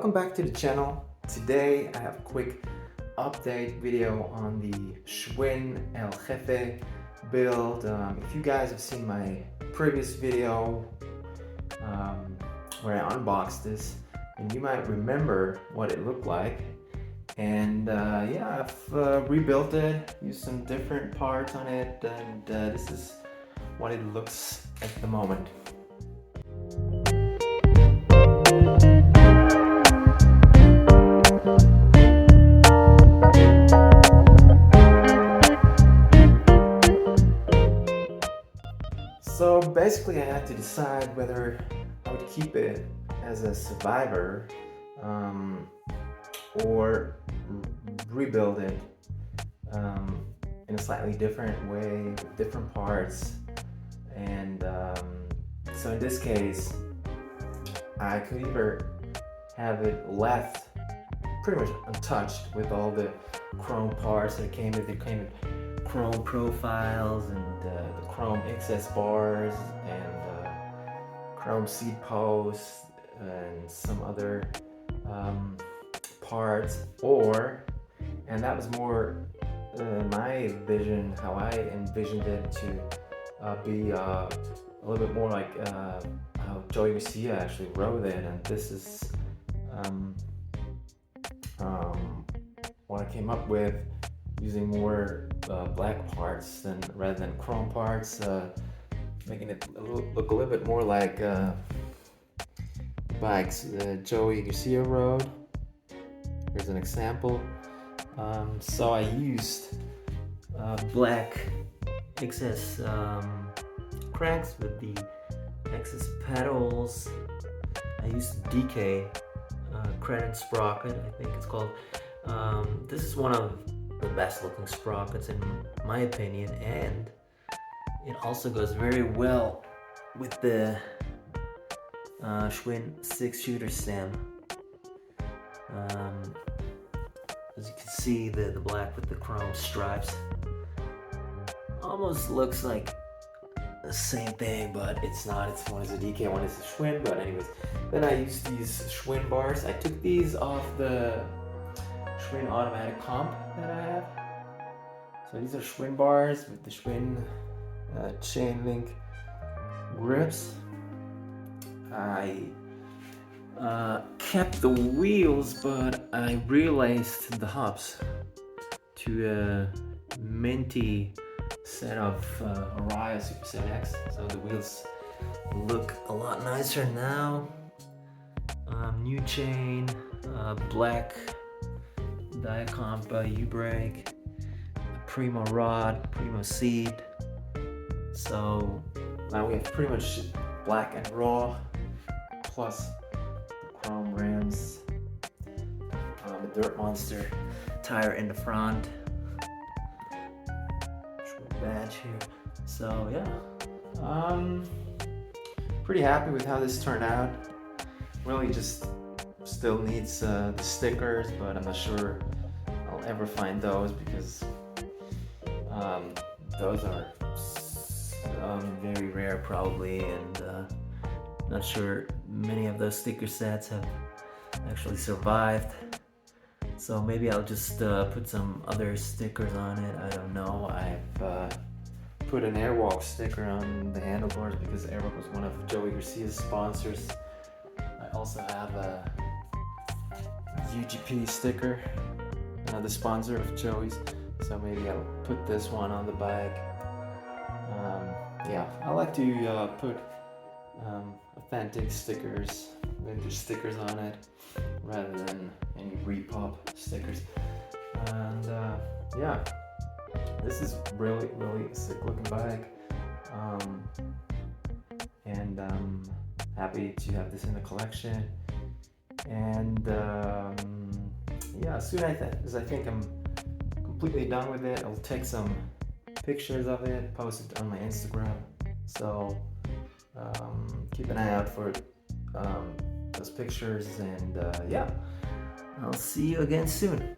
Welcome back to the channel. Today I have a quick update video on the Schwinn El Jefe build. If you guys have seen my previous video where I unboxed this, and you might remember what it looked like. And yeah, I've rebuilt it, used some different parts on it, and this is what it looks at the moment. So basically I had to decide whether I would keep it as a survivor or rebuild it in a slightly different way with different parts. And so in this case I could either have it left pretty much untouched with all the chrome parts that came with. It came with chrome profiles and the chrome excess bars and chrome seat posts and some other parts, and that was more my vision, how I envisioned it to be a little bit more like how Joey Garcia actually wrote it, and this is what I came up with, using more black parts rather than chrome parts, making it look a little bit more like bikes Joey Garcia rode. Here's an example. So I used black excess cranks with the excess pedals. I used DK credit sprocket, I think it's called. This is one of the best looking sprockets in my opinion, and it also goes very well with the Schwinn 6-shooter stem. As you can see, the black with the chrome stripes almost looks like the same thing, but it's not. It's one is a DK, one is a Schwinn. But anyways, then I used these Schwinn bars. I took these off the Schwinn automatic comp that I have. So these are Schwinn bars with the Schwinn chain link grips. I kept the wheels, but I relaced the hubs to a minty set of Araya Super 7X. So the wheels look a lot nicer now. New chain, black Diacomp U-brake, Primo rod, Primo seat. So now we have pretty much black and raw, plus the chrome rims, the Dirt Monster tire in the front, badge here. So yeah, pretty happy with how this turned out. Really just still needs the stickers, but I'm not sure I'll ever find those because those are very rare probably, and not sure many of those sticker sets have actually survived. So maybe I'll just put some other stickers on it. I don't know. I've put an Airwalk sticker on the handlebars because Airwalk was one of Joey Garcia's sponsors. I also have a UGP sticker, another sponsor of Joey's, so maybe I'll put this one on the bike. Yeah, I like to put authentic stickers, vintage stickers on it, rather than any repop stickers. And yeah, this is really sick looking bike, and I'm happy to have this in the collection. And yeah, as soon as I think I'm completely done with it, I'll take some pictures of it, post it on my Instagram. So keep an eye out for those pictures, and yeah, I'll see you again soon.